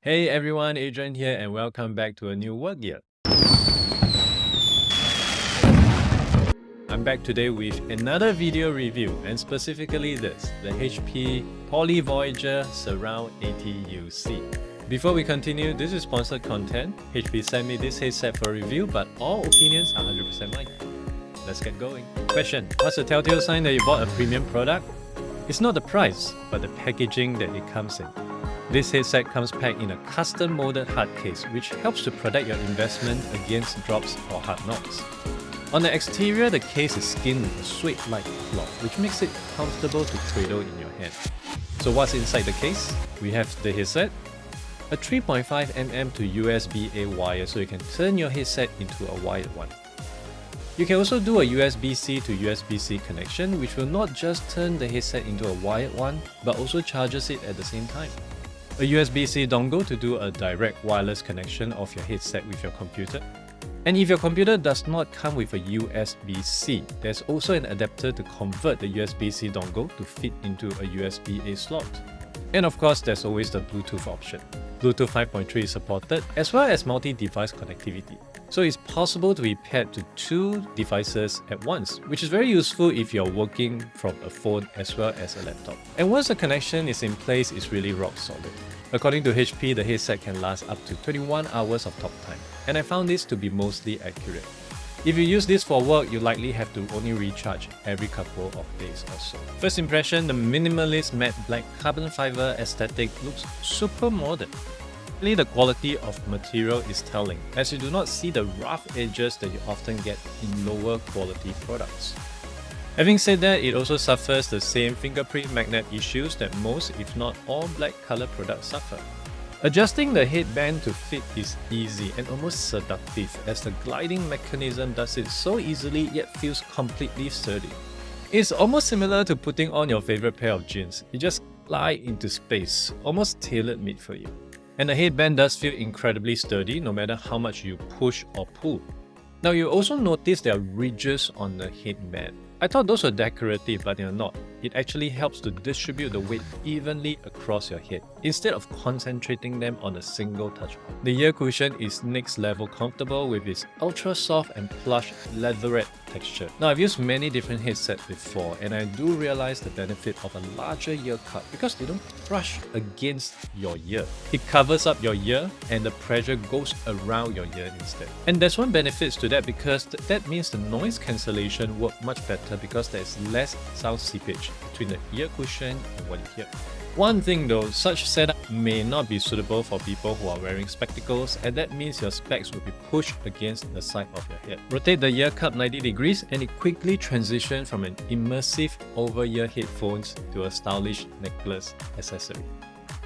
Hey everyone, Adrian here and welcome back to a new work gear. I'm back today with another video review and specifically this, the HP Poly Voyager Surround 80UC. Before we continue, this is sponsored content. HP sent me this headset for review, but all opinions are 100% mine. Let's get going. Question: what's the telltale sign that you bought a premium product? It's not the price, but the packaging that it comes in. This headset comes packed in a custom molded hard case, which helps to protect your investment against drops or hard knocks. On the exterior, the case is skinned with a suede-like cloth, which makes it comfortable to cradle in your hand. So what's inside the case? We have the headset, a 3.5mm to USB-A wire so you can turn your headset into a wired one. You can also do a USB-C to USB-C connection, which will not just turn the headset into a wired one, but also charges it at the same time. A USB-C dongle to do a direct wireless connection of your headset with your computer. And if your computer does not come with a USB-C, there's also an adapter to convert the USB-C dongle to fit into a USB-A slot. And of course, there's always the Bluetooth option. Bluetooth 5.3 is supported, as well as multi-device connectivity. So it's possible to be paired to two devices at once, which is very useful if you're working from a phone as well as a laptop. And once the connection is in place, it's really rock solid. According to HP, the headset can last up to 21 hours of talk time, and I found this to be mostly accurate. If you use this for work, you likely have to only recharge every couple of days or so. First impression, the minimalist matte black carbon fiber aesthetic looks super modern. Really, the quality of material is telling, as you do not see the rough edges that you often get in lower quality products. Having said that, it also suffers the same fingerprint magnet issues that most, if not all, black color products suffer. Adjusting the headband to fit is easy and almost seductive, as the gliding mechanism does it so easily yet feels completely sturdy. It's almost similar to putting on your favorite pair of jeans. You just glide into space, almost tailor-made for you. And the headband does feel incredibly sturdy no matter how much you push or pull. Now you also notice there are ridges on the headband. I thought those were decorative, but they're not. It actually helps to distribute the weight evenly across your head, instead of concentrating them on a single touch point. The ear cushion is next level comfortable with its ultra soft and plush leatherette texture. Now I've used many different headsets before, and I do realize the benefit of a larger ear cup because they don't brush against your ear. It covers up your ear and the pressure goes around your ear instead. And there's one benefit to that because that means the noise cancellation works much better because there's less sound seepage between the ear cushion and what you hear. One thing though, such setup may not be suitable for people who are wearing spectacles, and that means your specs will be pushed against the side of your head. Rotate the ear cup 90 degrees and it quickly transitions from an immersive over-ear headphones to a stylish necklace accessory.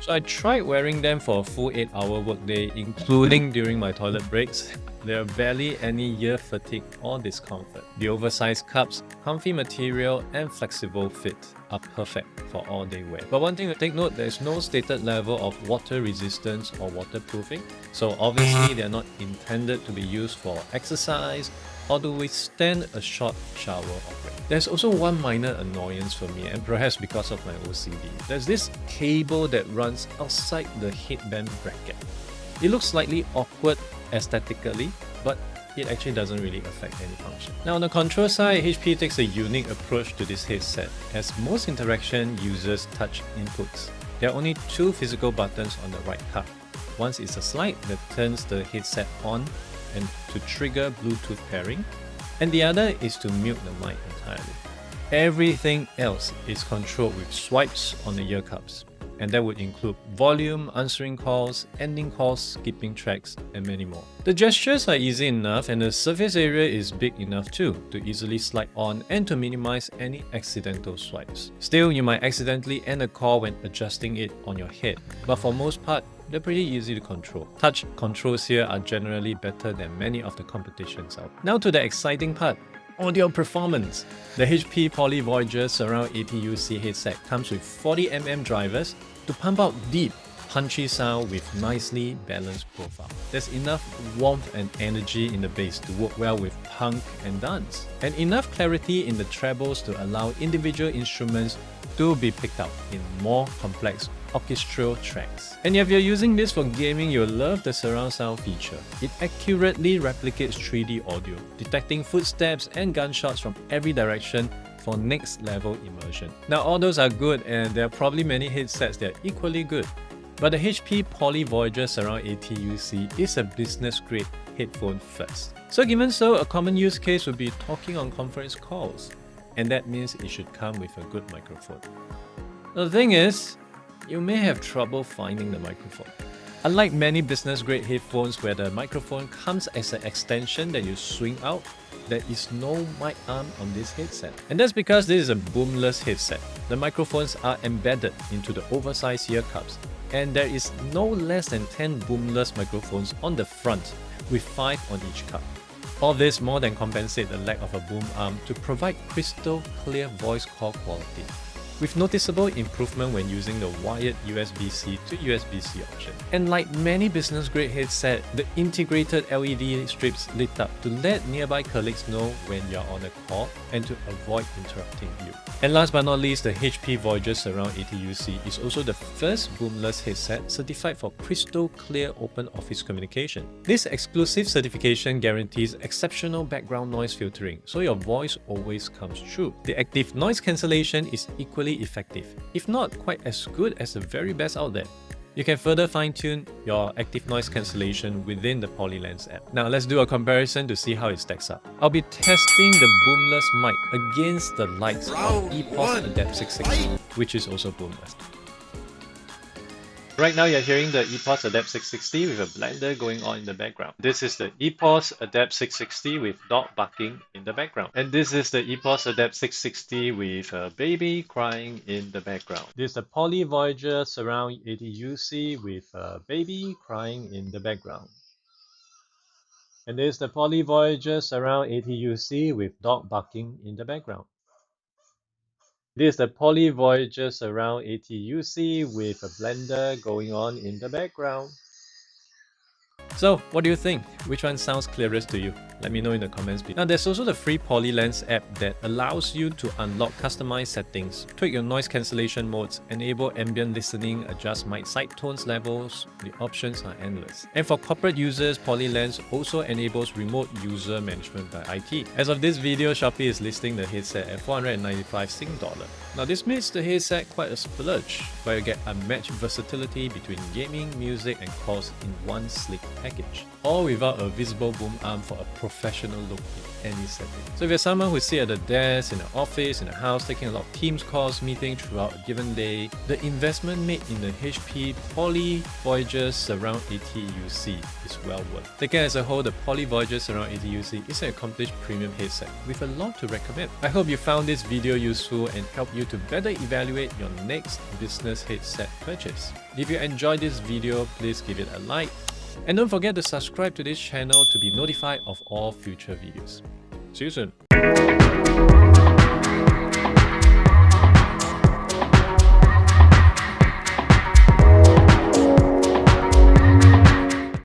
So I tried wearing them for a full 8-hour workday, including during my toilet breaks. There are barely any ear fatigue or discomfort. The oversized cups, comfy material, and flexible fit are perfect for all-day wear. But one thing to take note, there is no stated level of water resistance or waterproofing. So obviously they are not intended to be used for exercise or to withstand a short shower or break. There's also one minor annoyance for me, and perhaps because of my OCD. There's this cable that runs outside the headband bracket. It looks slightly awkward aesthetically, but it actually doesn't really affect any function. Now on the control side, HP takes a unique approach to this headset, as most interaction uses touch inputs. There are only two physical buttons on the right cuff. One is a slide that turns the headset on and to trigger Bluetooth pairing, and the other is to mute the mic entirely. Everything else is controlled with swipes on the ear cups, and that would include volume, answering calls, ending calls, skipping tracks, and many more. The gestures are easy enough, and the surface area is big enough too to easily slide on and to minimize any accidental swipes. Still, you might accidentally end a call when adjusting it on your head, but for most part, they're pretty easy to control. Touch controls here are generally better than many of the competitions out. Now to the exciting part, audio performance. The HP Poly Voyager Surround 80UC headset comes with 40mm drivers to pump out deep, punchy sound with nicely balanced profile. There's enough warmth and energy in the bass to work well with punk and dance, and enough clarity in the trebles to allow individual instruments to be picked up in more complex orchestral tracks. And if you're using this for gaming, you'll love the surround sound feature. It accurately replicates 3D audio, detecting footsteps and gunshots from every direction for next level immersion. Now all those are good, and there are probably many headsets that are equally good. But the HP Poly Voyager Surround AT-UC is a business grade headphone first. So given so, a common use case would be talking on conference calls, and that means it should come with a good microphone. The thing is, you may have trouble finding the microphone. Unlike many business grade headphones where the microphone comes as an extension that you swing out, there is no mic arm on this headset. And that's because this is a boomless headset. The microphones are embedded into the oversized ear cups, and there is no less than 10 boomless microphones on the front, with 5 on each cup. All this more than compensate the lack of a boom arm to provide crystal clear voice call quality, with noticeable improvement when using the wired USB-C to USB-C option. And like many business-grade headset, the integrated LED strips lit up to let nearby colleagues know when you're on a call and to avoid interrupting you. And last but not least, the HP Voyager Surround AT-UC is also the first boomless headset certified for crystal clear open office communication. This exclusive certification guarantees exceptional background noise filtering, so your voice always comes through. The active noise cancellation is equally effective, if not quite as good as the very best out there. You can further fine-tune your active noise cancellation within the PolyLens app. Now let's do a comparison to see how it stacks up. I'll be testing the Boomless Mic against the likes of EPOS Adapt 660, which is also boomless. Right now you're hearing the EPOS Adapt 660 with a blender going on in the background. This is the EPOS Adapt 660 with dog barking in the background. And this is the EPOS Adapt 660 with a baby crying in the background. This is the Poly Voyager Surround AT-UC with a baby crying in the background. And this is the Poly Voyager Surround AT-UC with dog barking in the background. This is the Poly Voyager Surround AT-UC with a blender going on in the background. So, what do you think? Which one sounds clearest to you? Let me know in the comments below. Now, there's also the free PolyLens app that allows you to unlock customized settings, tweak your noise cancellation modes, enable ambient listening, adjust mic side tones levels. The options are endless. And for corporate users, PolyLens also enables remote user management by IT. As of this video, Shopee is listing the headset at 495 Sing dollar. Now, this makes the headset quite a splurge, but you get unmatched versatility between gaming, music, and calls in one sleek package, all without a visible boom arm for a professional look in any setting. So if you're someone who sits at a desk, in an office, in a house, taking a lot of Teams calls, meetings throughout a given day, the investment made in the HP Poly Voyager Surround AT-UC is well worth. Taken as a whole, the Poly Voyager Surround AT-UC is an accomplished premium headset with a lot to recommend. I hope you found this video useful and helped you to better evaluate your next business headset purchase. If you enjoyed this video, please give it a like. And don't forget to subscribe to this channel to be notified of all future videos. See you soon.